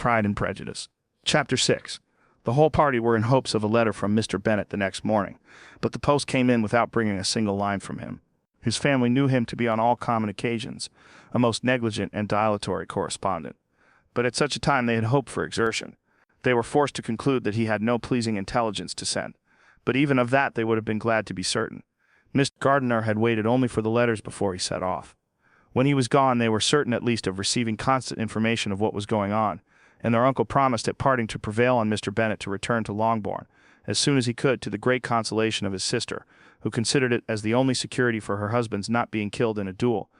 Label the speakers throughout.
Speaker 1: Pride and Prejudice. Chapter 6. The whole party were in hopes of a letter from Mr. Bennet the next morning, but the post came in without bringing a single line from him. His family knew him to be on all common occasions a most negligent and dilatory correspondent. But at such a time they had hoped for exertion. They were forced to conclude that he had no pleasing intelligence to send. But even of that they would have been glad to be certain. Mr. Gardiner had waited only for the letters before he set off. When he was gone they were certain at least of receiving constant information of what was going on, and their uncle promised at parting to prevail on Mr. Bennet to return to Longbourn as soon as he could, to the great consolation of his sister, who considered it as the only security for her husband's not being killed in a duel.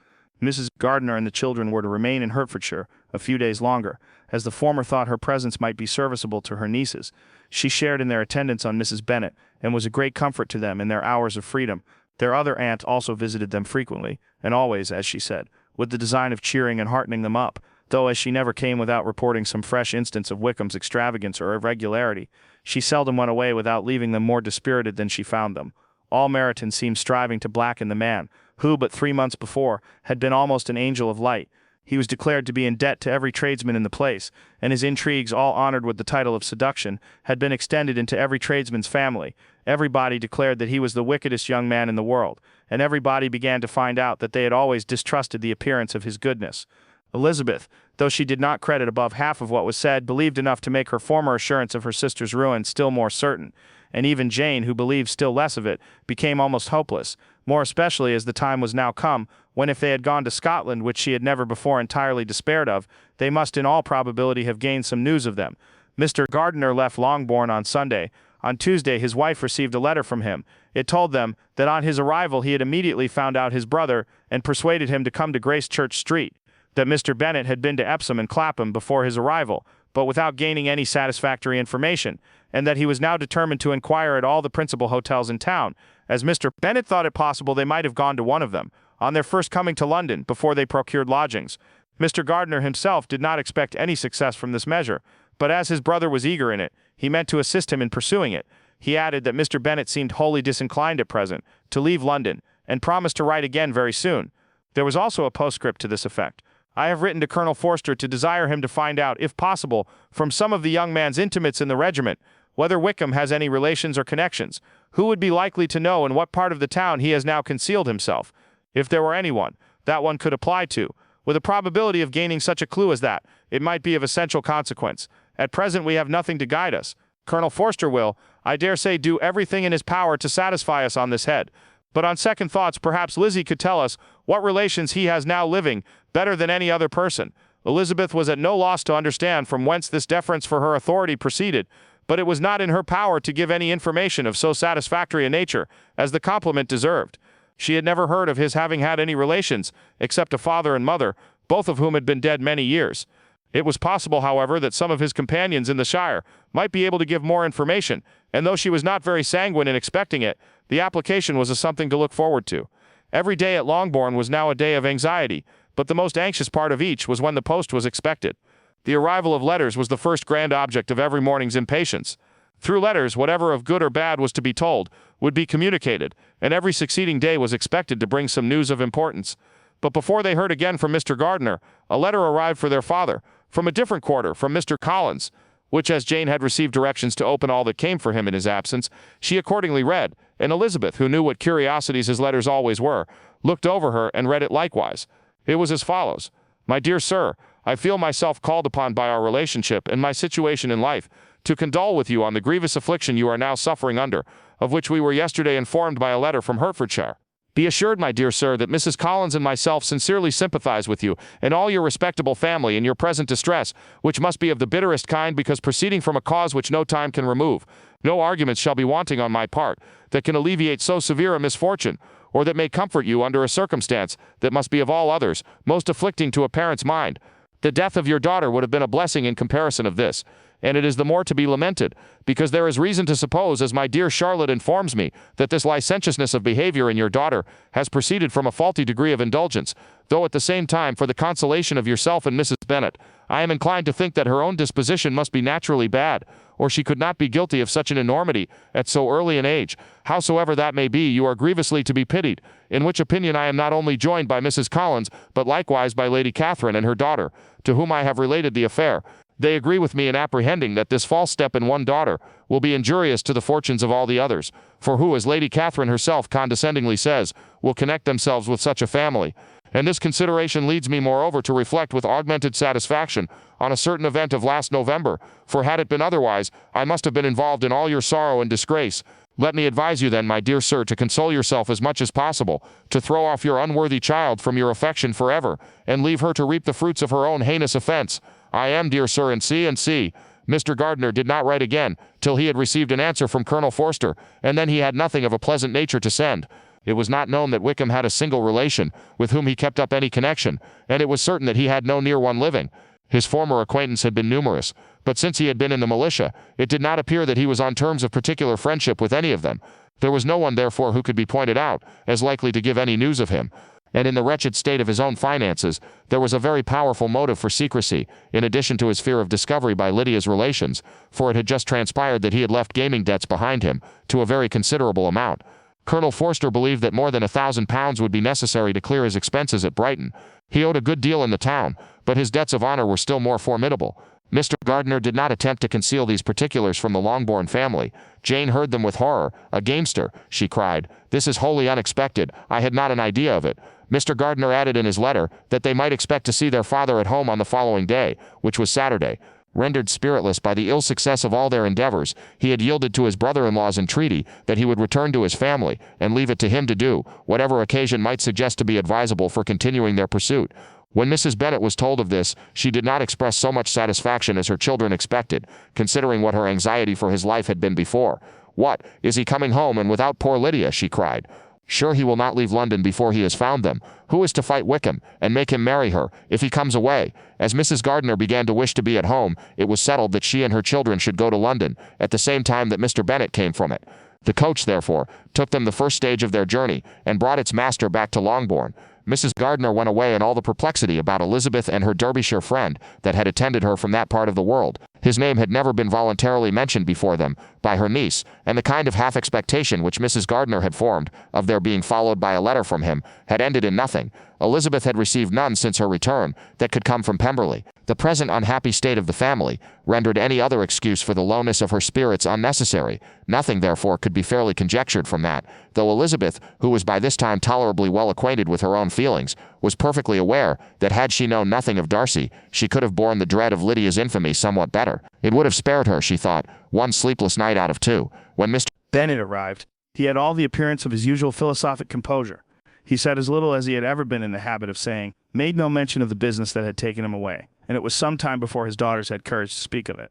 Speaker 1: Mrs. Gardiner and the children were to remain in Hertfordshire a few days longer, as the former thought her presence might be serviceable to her nieces. She shared in their attendance on Mrs. Bennet, and was a great comfort to them in their hours of freedom. Their other aunt also visited them frequently, and always, as she said, with the design of cheering and heartening them up, though as she never came without reporting some fresh instance of Wickham's extravagance or irregularity, she seldom went away without leaving them more dispirited than she found them. All Meryton seemed striving to blacken the man, who but 3 months before had been almost an angel of light. He was declared to be in debt to every tradesman in the place, and his intrigues, all honored with the title of seduction, had been extended into every tradesman's family. Everybody declared that he was the wickedest young man in the world, and everybody began to find out that they had always distrusted the appearance of his goodness. Elizabeth, though she did not credit above half of what was said, believed enough to make her former assurance of her sister's ruin still more certain, and even Jane, who believed still less of it, became almost hopeless, more especially as the time was now come when, if they had gone to Scotland, which she had never before entirely despaired of, they must in all probability have gained some news of them. Mr. Gardiner left Longbourn on Sunday. On Tuesday his wife received a letter from him. It told them that on his arrival he had immediately found out his brother and persuaded him to come to Gracechurch Street, that Mr. Bennet had been to Epsom and Clapham before his arrival, but without gaining any satisfactory information, and that he was now determined to inquire at all the principal hotels in town, as Mr. Bennet thought it possible they might have gone to one of them, on their first coming to London, before they procured lodgings. Mr. Gardiner himself did not expect any success from this measure, but as his brother was eager in it, he meant to assist him in pursuing it. He added that Mr. Bennet seemed wholly disinclined at present to leave London, and promised to write again very soon. There was also a postscript to this effect. I have written to Colonel Forster to desire him to find out, if possible, from some of the young man's intimates in the regiment, whether Wickham has any relations or connections, who would be likely to know in what part of the town he has now concealed himself, if there were anyone that one could apply to. With a probability of gaining such a clue as that, it might be of essential consequence. At present we have nothing to guide us. Colonel Forster will, I dare say, do everything in his power to satisfy us on this head. But on second thoughts, perhaps Lizzie could tell us what relations he has now living better than any other person. Elizabeth was at no loss to understand from whence this deference for her authority proceeded, but it was not in her power to give any information of so satisfactory a nature as the compliment deserved. She had never heard of his having had any relations, except a father and mother, both of whom had been dead many years. It was possible, however, that some of his companions in the shire might be able to give more information, and though she was not very sanguine in expecting it, the application was a something to look forward to. Every day at Longbourn was now a day of anxiety, but the most anxious part of each was when the post was expected. The arrival of letters was the first grand object of every morning's impatience. Through letters, whatever of good or bad was to be told would be communicated, and every succeeding day was expected to bring some news of importance. But before they heard again from Mr. Gardiner, a letter arrived for their father, from a different quarter, from Mr. Collins, which, as Jane had received directions to open all that came for him in his absence, she accordingly read, and Elizabeth, who knew what curiosities his letters always were, looked over her and read it likewise. It was as follows: My dear sir, I feel myself called upon by our relationship and my situation in life to condole with you on the grievous affliction you are now suffering under, of which we were yesterday informed by a letter from Hertfordshire. Be assured, my dear sir, that Mrs. Collins and myself sincerely sympathize with you and all your respectable family in your present distress, which must be of the bitterest kind because proceeding from a cause which no time can remove. No arguments shall be wanting on my part that can alleviate so severe a misfortune, or that may comfort you under a circumstance that must be of all others most afflicting to a parent's mind. The death of your daughter would have been a blessing in comparison of this, and it is the more to be lamented, because there is reason to suppose, as my dear Charlotte informs me, that this licentiousness of behavior in your daughter has proceeded from a faulty degree of indulgence, though at the same time, for the consolation of yourself and Mrs. Bennet, I am inclined to think that her own disposition must be naturally bad, or she could not be guilty of such an enormity at so early an age. Howsoever that may be, you are grievously to be pitied, in which opinion I am not only joined by Mrs. Collins, but likewise by Lady Catherine and her daughter, to whom I have related the affair.
Speaker 2: They agree with me in apprehending that this false step in one daughter will be injurious to the fortunes of all the others, for who, as Lady Catherine herself condescendingly says, will connect themselves with such a family? And this consideration leads me moreover to reflect with augmented satisfaction on a certain event of last November, for had it been otherwise, I must have been involved in all your sorrow and disgrace. Let me advise you then, my dear sir, to console yourself as much as possible, to throw off your unworthy child from your affection forever, and leave her to reap the fruits of her own heinous offense. I am, dear sir, and C. Mr. Gardiner did not write again, till he had received an answer from Colonel Forster, and then he had nothing of a pleasant nature to send. It was not known that Wickham had a single relation, with whom he kept up any connection, and it was certain that he had no near one living. His former acquaintance had been numerous, but since he had been in the militia, it did not appear that he was on terms of particular friendship with any of them. There was no one, therefore, who could be pointed out as likely to give any news of him. And in the wretched state of his own finances, there was a very powerful motive for secrecy, in addition to his fear of discovery by Lydia's relations, for it had just transpired that he had left gaming debts behind him, to a very considerable amount. Colonel Forster believed that more than £1,000 would be necessary to clear his expenses at Brighton. He owed a good deal in the town, but his debts of honor were still more formidable. Mr. Gardiner did not attempt to conceal these particulars from the Longbourn family. Jane heard them with horror. "A gamester!" she cried. "This is wholly unexpected. I had not an idea of it." Mr. Gardiner added in his letter that they might expect to see their father at home on the following day, which was Saturday. Rendered spiritless by the ill success of all their endeavors, he had yielded to his brother-in-law's entreaty that he would return to his family, and leave it to him to do whatever occasion might suggest to be advisable for continuing their pursuit. When Mrs. Bennet was told of this, she did not express so much satisfaction as her children expected, considering what her anxiety for his life had been before. "What, is he coming home, and without poor Lydia?" she cried. "Sure he will not leave London before he has found them. Who is to fight Wickham, and make him marry her, if he comes away?" As Mrs. Gardiner began to wish to be at home, it was settled that she and her children should go to London, at the same time that Mr. Bennet came from it. The coach, therefore, took them the first stage of their journey, and brought its master back to Longbourn. Mrs. Gardiner went away in all the perplexity about Elizabeth and her Derbyshire friend that had attended her from that part of the world. His name had never been voluntarily mentioned before them by her niece, and the kind of half-expectation which Mrs. Gardiner had formed of their being followed by a letter from him had ended in nothing. Elizabeth had received none since her return that could come from Pemberley. The present unhappy state of the family rendered any other excuse for the lowness of her spirits unnecessary. Nothing, therefore, could be fairly conjectured from that, though Elizabeth, who was by this time tolerably well acquainted with her own feelings, was perfectly aware that had she known nothing of Darcy, she could have borne the dread of Lydia's infamy somewhat better. It would have spared her, she thought, one sleepless night out of two. When Mr.
Speaker 1: Bennet arrived, he had all the appearance of his usual philosophic composure. He said as little as he had ever been in the habit of saying, made no mention of the business that had taken him away, and it was some time before his daughters had courage to speak of it.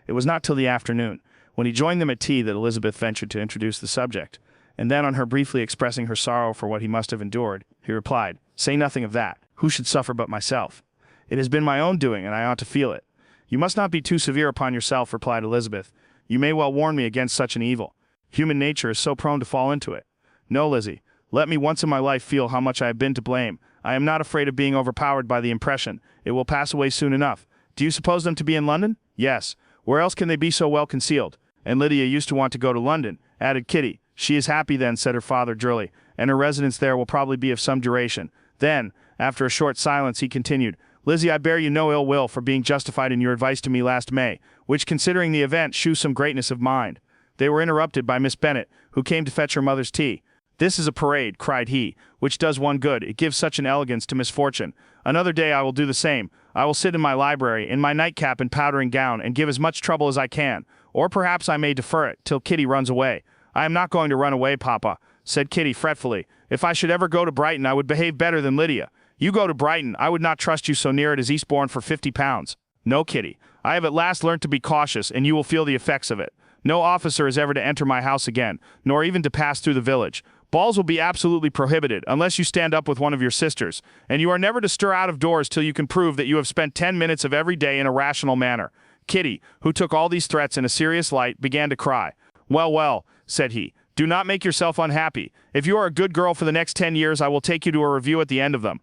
Speaker 1: It was not till the afternoon, when he joined them at tea, that Elizabeth ventured to introduce the subject, and then on her briefly expressing her sorrow for what he must have endured, he replied, "Say nothing of that. Who should suffer but myself? It has been my own doing, and I ought to feel it." "You must not be too severe upon yourself," replied Elizabeth. "You may well warn me against such an evil. Human nature is so prone to fall into it. No, Lizzie, let me once in my life feel how much I have been to blame. I am not afraid of being overpowered by the impression. It will pass away soon enough. Do you suppose them to be in London?" "Yes. Where else can they be so well concealed? And Lydia used to want to go to London," added Kitty. "She is happy then," said her father drily, "and her residence there will probably be of some duration." Then, after a short silence, he continued, "Lizzie, I bear you no ill will for being justified in your advice to me last May, which, considering the event, shews some greatness of mind." They were interrupted by Miss Bennet, who came to fetch her mother's tea. "This is a parade," cried he, "which does one good. It gives such an elegance to misfortune. Another day I will do the same. I will sit in my library, in my nightcap and powdering gown, and give as much trouble as I can. Or perhaps I may defer it, till Kitty runs away." "I am not going to run away, Papa," said Kitty fretfully. "If I should ever go to Brighton, I would behave better than Lydia. You go to Brighton, I would not trust you so near it as Eastbourne for £50. No, Kitty, I have at last learnt to be cautious, and you will feel the effects of it. No officer is ever to enter my house again, nor even to pass through the village. Balls will be absolutely prohibited, unless you stand up with one of your sisters, and you are never to stir out of doors till you can prove that you have spent 10 minutes of every day in a rational manner." Kitty, who took all these threats in a serious light, began to cry. "Well, well," said he, "do not make yourself unhappy. If you are a good girl for the next 10 years, I will take you to a review at the end of them.